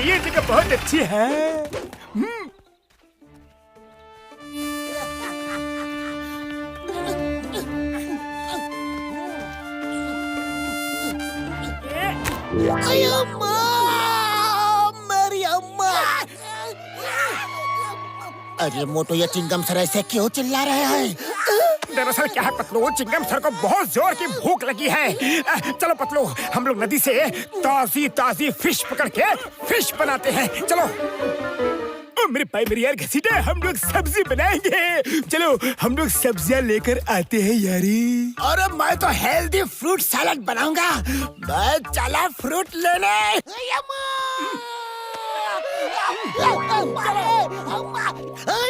ये जगह बहुत अच्छी है। अम्मा, मेरी अम्मा। अरे मोटू, ये चिंगम सर ऐसे क्यों चिल्ला रहे हैं? दरअसल क्या है पतलू, चिंगम सर को बहुत जोर की भूख लगी है। चलो पतलू, हम लोग नदी से ताजी ताजी फिश पकड़ के फिश बनाते हैं। चलो। ओ मेरे भाई, मेरी यार घसीटे, हम लोग सब्जी बनाएंगे। चलो हम लोग सब्जियां लेकर आते हैं यारी। अरे मैं तो हेल्दी फ्रूट सैलेड बनाऊंगा। मैं चला फ्रूट लेने।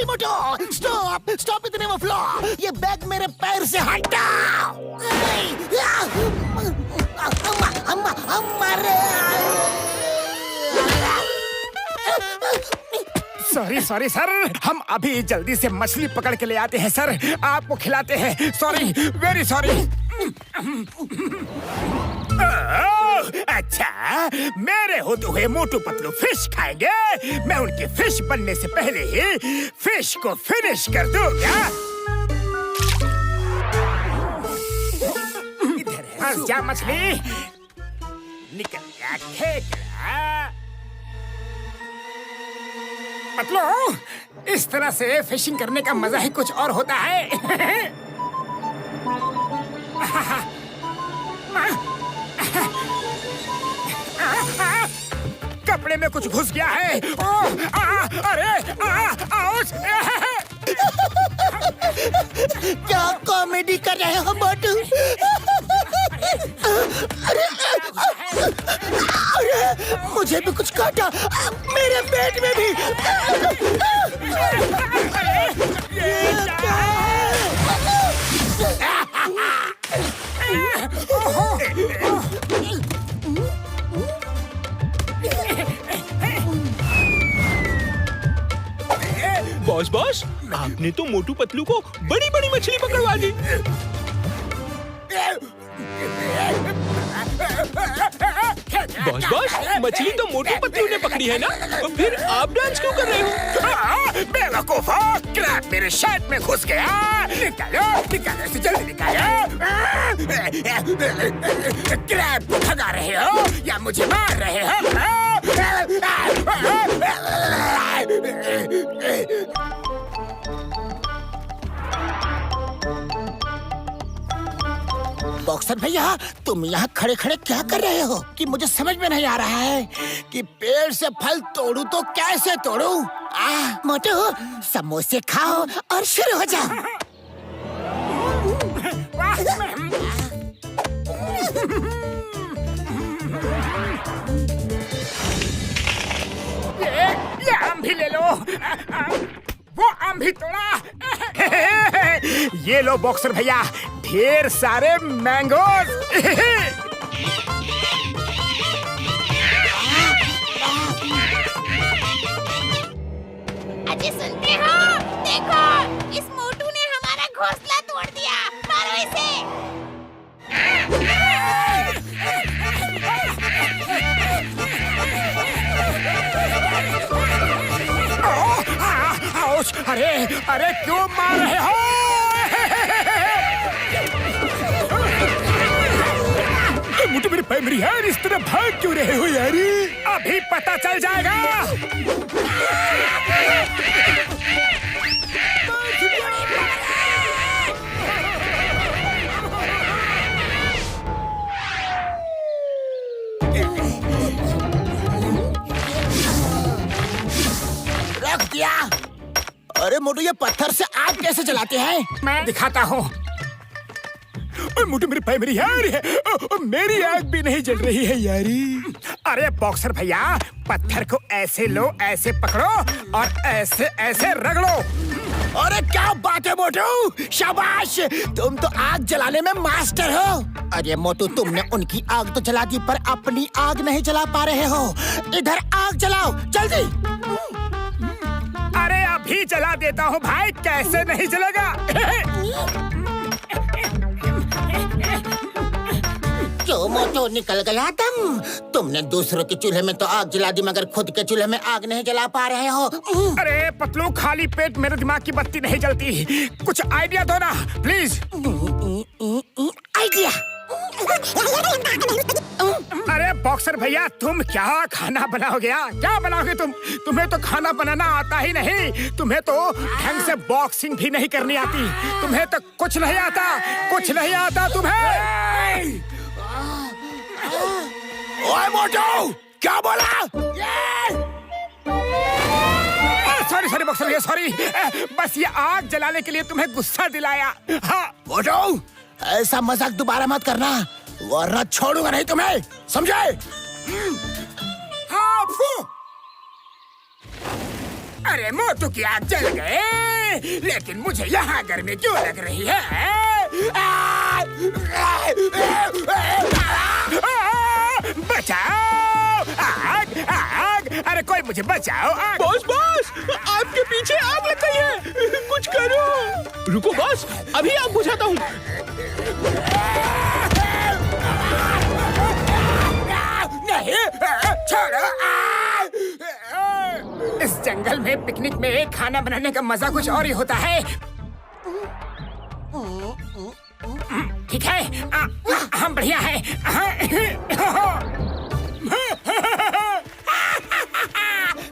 मोटू, स्टॉप स्टॉप इतने में फ्लो। ये बैग मेरे पैर से हटाओ। अम्मा अम्मा अम्मा रे। सॉरी सॉरी सर, हम अभी जल्दी से मछली पकड़ के ले आते हैं सर, आपको खिलाते हैं। Sorry, very sorry. अच्छा, मेरे होते हुए मोटू पतलू फिश खाएंगे। मैं उनकी फिश बनने से पहले ही फिश को फिनिश कर दूंगा। इधर फंस जा मछली, निकल गया खेकड़ा। पतलू, इस तरह से फिशिंग करने का मजा ही कुछ और होता है। कपड़े में कुछ घुस गया है। अरे आउच। क्या कॉमेडी कर रहे हो मोटू? अरे मुझे भी कुछ काटा, मेरे पेट में भी। बॉस, आपने तो मोटू पतलू को बड़ी बड़ी मछली पकड़वा दी। बॉस, मछली तो मोटू पतलू ने पकड़ी है ना, तो फिर आप डांस क्यों कर रहे हो? बेवकूफ, क्रैब मेरे शर्ट में घुस गया। निकालो निकालो इसे, जल्दी निकालो। क्रैब को भगा रहे हो या मुझे मार रहे हो? बॉक्सर भैया, तुम यहाँ खड़े खड़े क्या कर रहे हो कि मुझे समझ में नहीं आ रहा है कि पेड़ से फल तोड़ूं तो कैसे तोड़ूं? मोटू, समोसे खाओ और शुरू हो जाओ। ये आम भी ले लो। वो आम भी तोड़ा। ये लो बॉक्सर भैया, ढेर सारे मैंगोज। अजी सुनते हो? देखो, इस मोटू ने हमारा घोंसला तोड़ दिया। मारो इसे। अरे अरे, क्यों मार रहे हो? मोटू मेरे भाई, मेरी यार, इस तरह भाग क्यों रहे हो यारी? अभी पता चल जाएगा। रख दिया। अरे मोटू, ये पत्थर से आग कैसे जलाते हैं? मैं दिखाता हूँ। मोटू मेरे भाई, मेरी यार है, मेरी आग भी नहीं जल रही है यारी। अरे बॉक्सर भैया, पत्थर को ऐसे लो, ऐसे पकड़ो और ऐसे ऐसे रगड़ो। अरे क्या बात है मोटू, शाबाश, तुम तो आग जलाने में मास्टर हो। अरे मोटू, तुमने उनकी आग तो जला दी पर अपनी आग नहीं जला पा रहे हो। इधर आग जलाओ जल्दी। अरे अभी जला देता हूँ भाई, कैसे नहीं जलेगा? क्यों मोटू, तो निकल गया दम। तुमने दूसरों के चूल्हे में तो आग जला दी, मगर खुद के चूल्हे में आग नहीं जला पा रहे हो। अरे पतलू, खाली पेट मेरे दिमाग की बत्ती नहीं जलती। कुछ आइडिया दो ना प्लीज। आइडिया? अरे बॉक्सर भैया, तुम क्या खाना बनाओगे? क्या बनाओगे तुम? तुम्हें तो खाना बनाना आता ही नहीं। तुम्हें तो ढंग से बॉक्सिंग भी नहीं करनी आती। तुम्हें तो कुछ नहीं आता, कुछ नहीं आता तुम्हें। ओए मोटू, क्या बोला? सॉरी सॉरी बॉक्सर भैया, सॉरी। बस ये आग जलाने के लिए तुम्हें गुस्सा दिलाया। हाँ मोटू, ऐसा मजाक दोबारा मत करना, वरना छोड़ूंगा नहीं तुम्हें, समझे? हाँ, फू। अरे मोटू की आग जल गए, लेकिन मुझे यहाँ गर्मी क्यों लग रही है? बचाओ! आग आग! अरे कोई मुझे बचाओ! आग! बॉस बॉस, आपके पीछे आग लग गई है, कुछ करो। रुको बॉस, अभी आग बुझाता हूँ। नहीं, छोड़ो! इस जंगल में पिकनिक में खाना बनाने का मजा कुछ और ही होता है। ठीक है, हम बढ़िया हैं।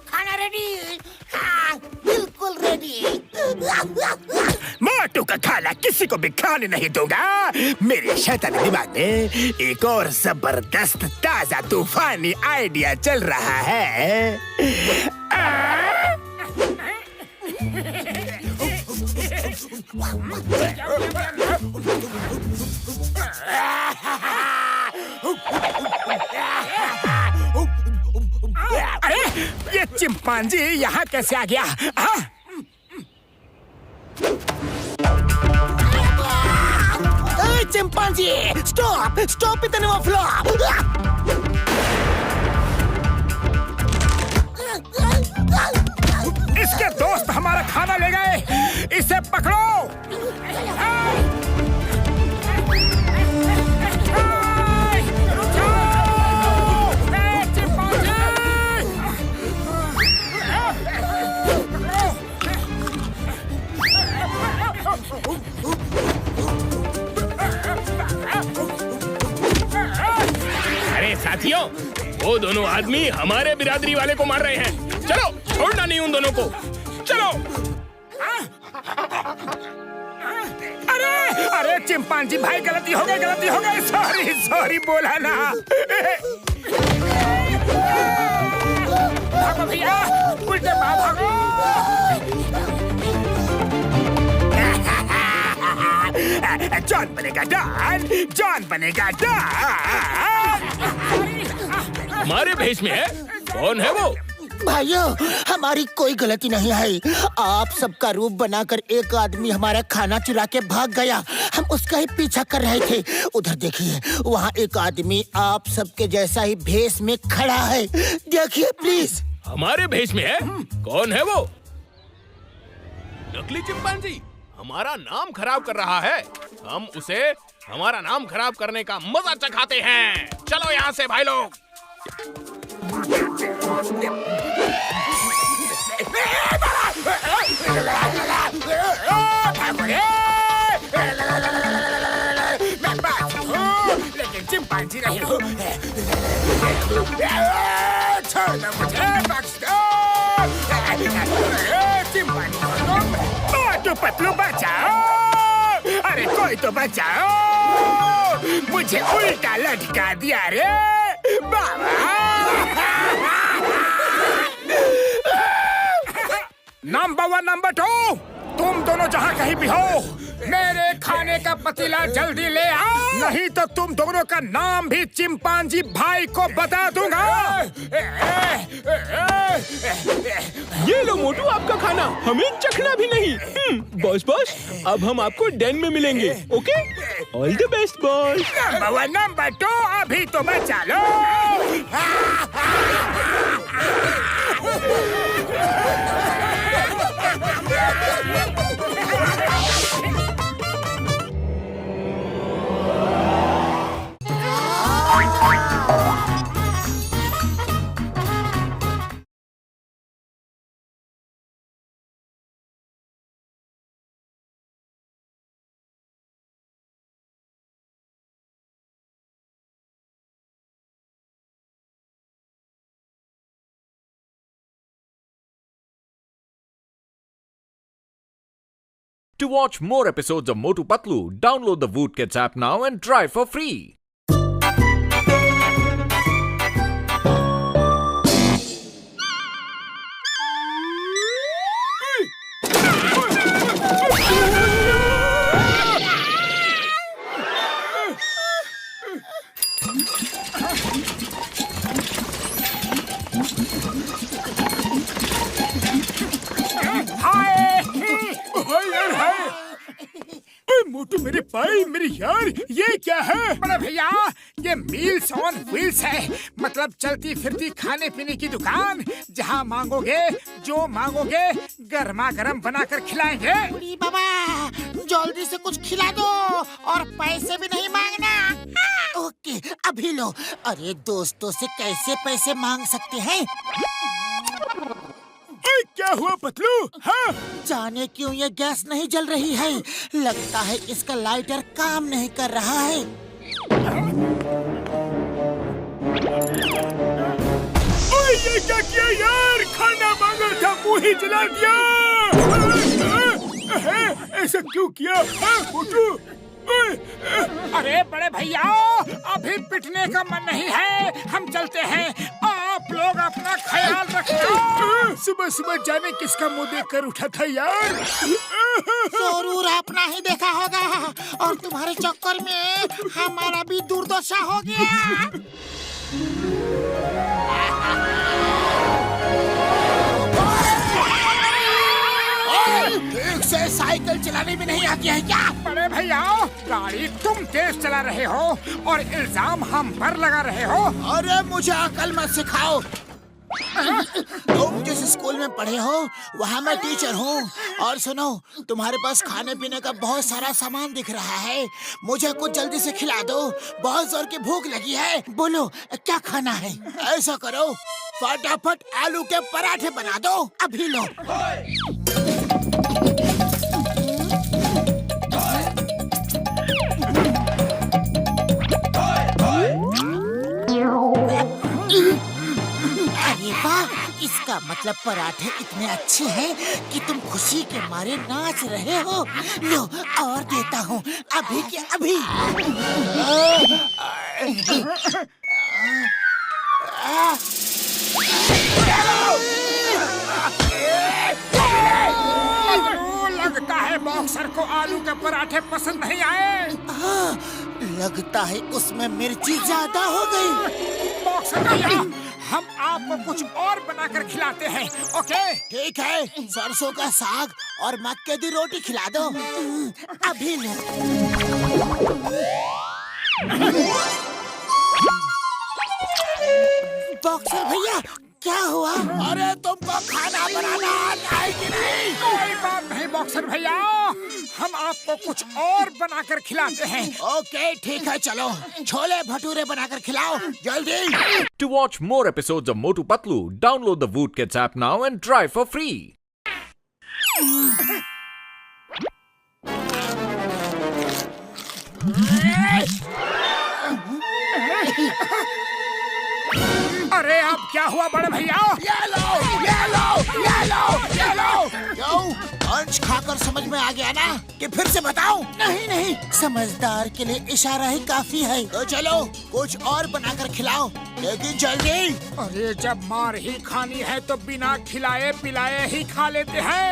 खाना रेडी? बिल्कुल रेडी। मोटू का खाना किसी को भी खाने नहीं दूंगा। मेरे शैतानी दिमाग में एक और जबरदस्त ताजा तूफानी आइडिया चल रहा है। अरे ये चिंपांजी यहाँ कैसे आ गया? Chimpanzee, stop stop it and flop. इसके दोस्त हमारा खाना ले गए, इसे पकड़ो। अरे साथियों, वो दोनों आदमी हमारे बिरादरी वाले को मार रहे हैं। चलो, छोड़ना नहीं उन दोनों को। चलो। अरे अरे चिंपांजी भाई, गलती हो गई। सॉरी सॉरी बोला ना। भागो भैया, उल्टे भागो। जॉन बनेगा डॉन, जॉन बनेगा डॉन। हमारे भेष में है? कौन है वो? भाइयों, हमारी कोई गलती नहीं है। आप सबका रूप बनाकर एक आदमी हमारा खाना चुरा के भाग गया। हम उसका ही पीछा कर रहे थे। उधर देखिए, वहाँ एक आदमी आप सबके जैसा ही भेष में खड़ा है। देखिए प्लीज। हमारे भेष में है? कौन है वो? नकली चिंपांजी हमारा नाम खराब कर रहा है। हम उसे हमारा नाम खराब करने का मजा चखाते हैं। चलो यहाँ से भाई लोग। मैं बाज हूँ, लेकिन चिंपांजी नहीं हूँ। छोड़ दो मुझे, बख्श दो। चिंपांजी को तुम मोटू पतलू बचाओ। अरे कोई तो बचाओ, मुझे उल्टा लटका दिया रे बाबा। नंबर 1 नंबर 2, तुम दोनों जहाँ कहीं भी हो, मेरे खाने का पतीला जल्दी ले आओ, नहीं तो तुम दोनों का नाम भी चिंपांजी भाई को बता दूंगा। ये लो मोटू आपका खाना, हमें चखना भी नहीं। बॉस बॉस, अब हम आपको डैन में मिलेंगे। Okay, all the best boss. Number 1 number 2, अभी तो बचा लो। To watch more episodes of Motu Patlu, download the Voot Kids app now and try for free. हाय यार हाय। मोटू मेरे भाई मेरे यार, ये क्या है? बड़े भैया, ये मील्स ऑन व्हील्स है। मतलब चलती फिरती खाने पीने की दुकान, जहाँ मांगोगे जो मांगोगे गर्मा गर्म बनाकर खिलाएंगे। बूढ़ी बाबा, जल्दी से कुछ खिला दो और पैसे भी नहीं मांगना। ओके, अभी लो। अरे दोस्तों से कैसे पैसे मांग सकते हैं? क्या हुआ पतलू? हाँ? जाने क्यों ये गैस नहीं जल रही है। लगता है इसका लाइटर काम नहीं कर रहा है। ये क्या किया यार? खाना मांगा था, मुंह ही जला दिया। ऐसा क्यों किया मोटू? अरे बड़े भैया, अभी पिटने का मन नहीं है, हम चलते हैं। आप लोग अपना ख्याल रखना। सुबह सुबह जाने किसका मुंह देख कर उठा था यार। जरूर अपना ही देखा होगा, और तुम्हारे चक्कर में हमारा भी दुर्दशा हो गया। ठीक से साइकिल चलाने भी नहीं आती है क्या? बड़े भैया, गाड़ी तुम तेज चला रहे हो और इल्जाम हम पर लगा रहे हो। अरे मुझे अकल मत सिखाओ। तुम जिस स्कूल में पढ़े हो वहाँ मैं टीचर हूँ। और सुनो, तुम्हारे पास खाने पीने का बहुत सारा सामान दिख रहा है। मुझे कुछ जल्दी से खिला दो, बहुत जोर की भूख लगी है। बोलो क्या खाना है? ऐसा करो, फटाफट आलू के पराठे बना दो, अभी लो। अरे वाह, इसका मतलब पराठे इतने अच्छे हैं कि तुम खुशी के मारे नाच रहे हो। लो और देता हूँ, अभी के अभी। लगता है बॉक्सर को आलू के पराठे पसंद नहीं आए। लगता है उसमें मिर्ची ज्यादा हो गई। बॉक्सर भैया, हम आपको कुछ और बनाकर खिलाते हैं, ओके? ठीक है, सरसों का साग और मक्के की रोटी खिला दो, अभी लो। बॉक्सर भैया, क्या हुआ? अरे तुमको खाना बनाना आता है कि नहीं? कोई बात नहीं बॉक्सर भैया, हम आपको कुछ और बनाकर खिलाते हैं। ओके ठीक है, चलो छोले भटूरे बनाकर खिलाओ जल्दी। To watch more episodes of Motu Patlu, download the Voot Kids app now and try for free. अरे अब क्या हुआ बड़े भैया? ये लो, ये लो, ये लो, ये लो। क्यों? अंश खाकर समझ में आ गया ना कि फिर से बताऊं? नहीं नहीं, समझदार के लिए इशारा ही काफी है। तो चलो कुछ और बनाकर खिलाओ, लेकिन जल्दी। अरे जब मार ही खानी है तो बिना खिलाए पिलाए ही खा लेते हैं।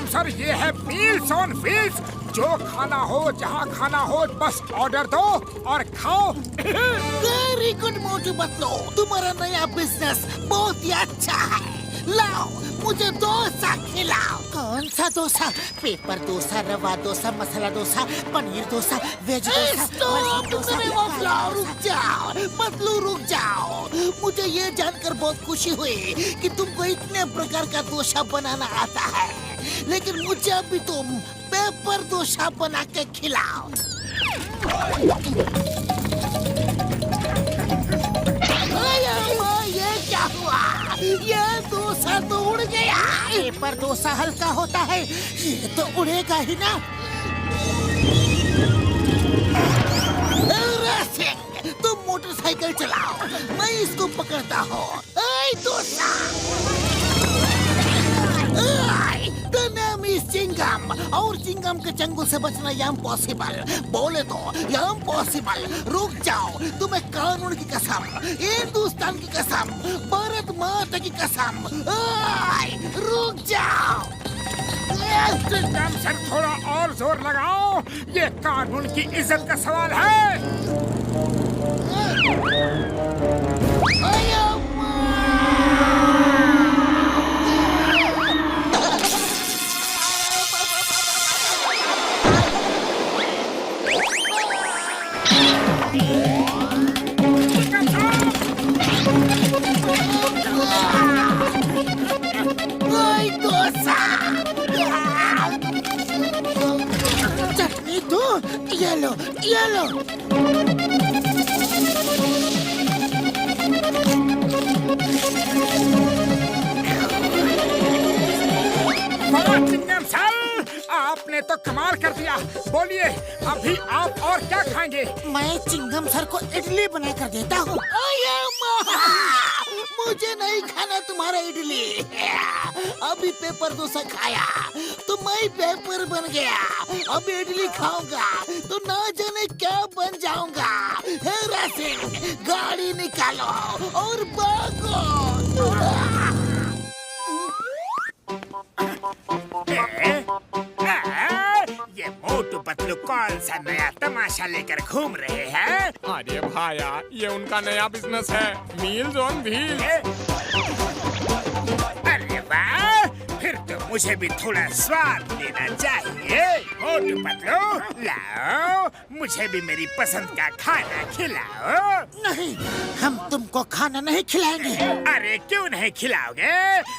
सर, ये है मील्स ऑन व्हील्स। जो खाना हो जहाँ खाना हो बस ऑर्डर दो और खाओ। वेरी गुड मोटू पतलू, तुम्हारा नया बिजनेस बहुत ही अच्छा है। लाओ मुझे डोसा खिलाओ। कौन सा डोसा? पेपर डोसा, रवा डोसा, मसाला डोसा, पनीर डोसा, वेज डोसा। रुक जाओ पतलू, रुक जाओ। मुझे ये जानकर बहुत खुशी हुई कि तुमको इतने प्रकार का डोसा बनाना आता है, लेकिन मुझे अभी तुम पेपर डोसा बना के खिलाओ। ये डोसा तो उड़ गया। पेपर डोसा हल्का होता है, ये तो उड़ेगा ही ना। रेसिंग, तुम मोटरसाइकिल चलाओ, मैं इसको पकड़ता हूँ। ऐ dosa, the name is Chingam, और चिंगम के चंगुल से बचना ये इम्पॉसिबल। बोले तो ये इम्पॉसिबल। रुक जाओ, तुम्हें कानून की कसम, हिंदुस्तान की कसम, भारत माता की कसम, रुक जाओ। चिंगम सर, थोड़ा और जोर लगाओ, ये कानून की इज्जत का सवाल है। चटनी दो, ये लो, ये लो। चिंगम सर, आपने तो कमाल कर दिया। बोलिए, अभी आप और क्या खाएंगे? मैं चिंगम सर को इडली बना कर देता हूँ। मुझे नहीं खाना तुम्हारा इडली। अभी पेपर डोसा खाया तो मैं पेपर बन गया, अब इडली खाऊंगा तो ना जाने क्या बन जाऊंगा। हेरा सिंह, गाड़ी निकालो और भागो। ये मोटू पतलू कौन सा नया तमाशा लेकर घूम रहे हैं? अरे भाया, ये उनका नया बिजनेस है, मील्स ऑन व्हील्स। अरे वाह, फिर तो मुझे भी थोड़ा स्वाद लेना चाहिए। मोटू पतलू, लाओ, मुझे भी मेरी पसंद का खाना खिलाओ। नहीं, हम तुमको खाना नहीं खिलाएंगे। अरे क्यों नहीं खिलाओगे?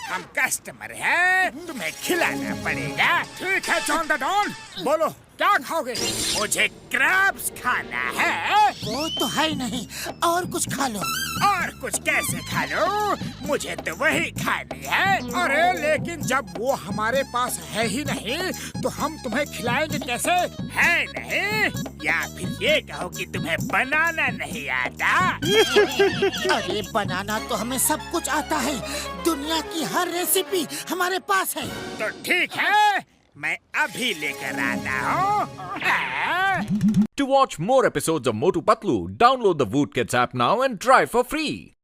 हम कस्टमर हैं, तुम्हें खिलाना पड़ेगा। ठीक है जॉन द डॉन, बोलो क्या खाओगे? मुझे क्रैब्स खाना है। वो तो है नहीं, और कुछ खा लो। और कुछ कैसे खा लो? मुझे तो वही खानी है। अरे लेकिन जब वो हमारे पास है ही नहीं तो हम तुम्हें खिलाएंगे कैसे? है नहीं? या फिर ये कहो कि तुम्हें बनाना नहीं आता? अरे बनाना तो हमें सब कुछ आता है, दुनिया की हर रेसिपी हमारे पास है। तो ठीक है, मैं अभी लेकर आता हूँ। To watch more episodes of Motu Patlu, download the Voot Kids app now and try for free.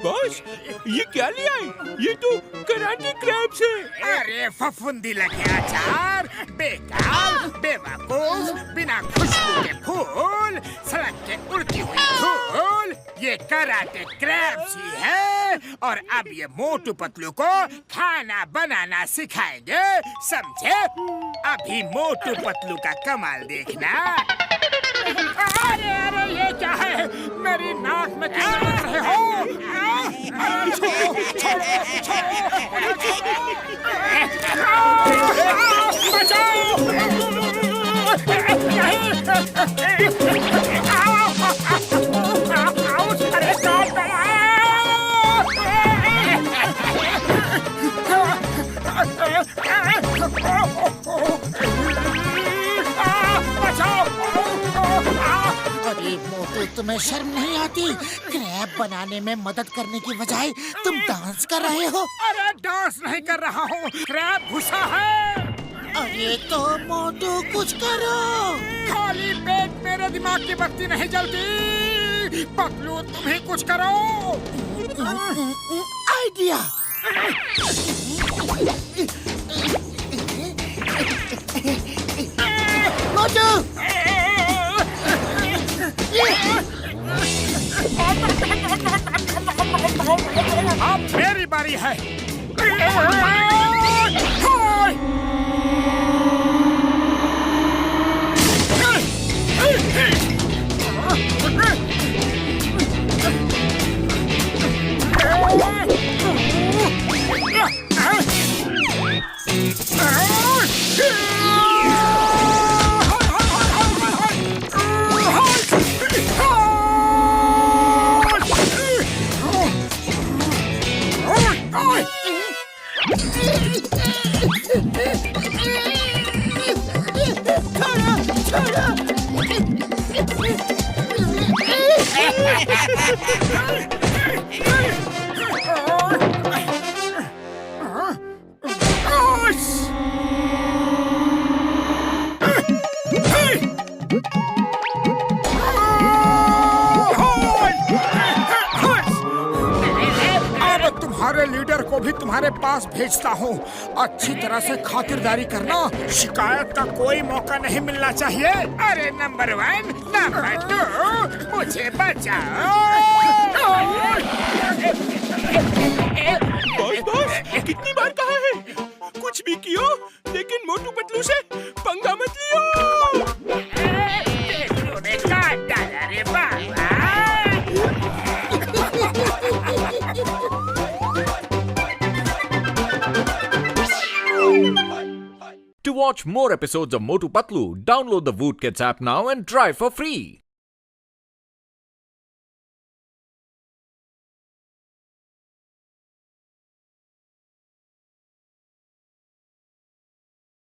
Boss, ये क्या ले आए? ये तो कराटे क्रैब्स है। अरे फफूंदी लगे अचार, बेकार, बेवकूफ, बिना खुशबू के फूल, सड़क के उड़ती हुई धूल, ये कराटे क्रैब्स ही है। और अब ये मोटू पतलू को खाना बनाना सिखाएंगे, समझे? अभी मोटू पतलू का कमाल देखना। अरे अरे ये क्या है? मेरी नाक में क्या कर रहे हो? छोड़ो, छोड़ो, छोड़ो। बचाओ! अरे अरे मोटू, तुम्हें शर्म नहीं आती? क्रैब बनाने में मदद करने की बजाय तुम डांस कर रहे हो। अरे डांस नहीं कर रहा हूँ, क्रैब घुसा है। अरे तो मोटू कुछ करो। खाली पेट मेरे दिमाग की बत्ती नहीं जलती। पतलू तुम ही कुछ करो। आइडिया। मोटू, अब मेरी बारी है। अब तुम्हारे लीडर को भी तुम्हारे पास भेजता हूँ। अच्छी तरह से खातिरदारी करना, शिकायत का कोई मौका नहीं मिलना चाहिए। अरे नंबर 1, नंबर 2, मुझे बचाओ। बॉस बॉस, कितनी बार कहा है कुछ भी कियो लेकिन मोटू पतलू से पंगा मत लियो। तूने काट डाला रे बाबा। To watch more episodes of Motu Patlu, download the Woot Kids app now and try for free.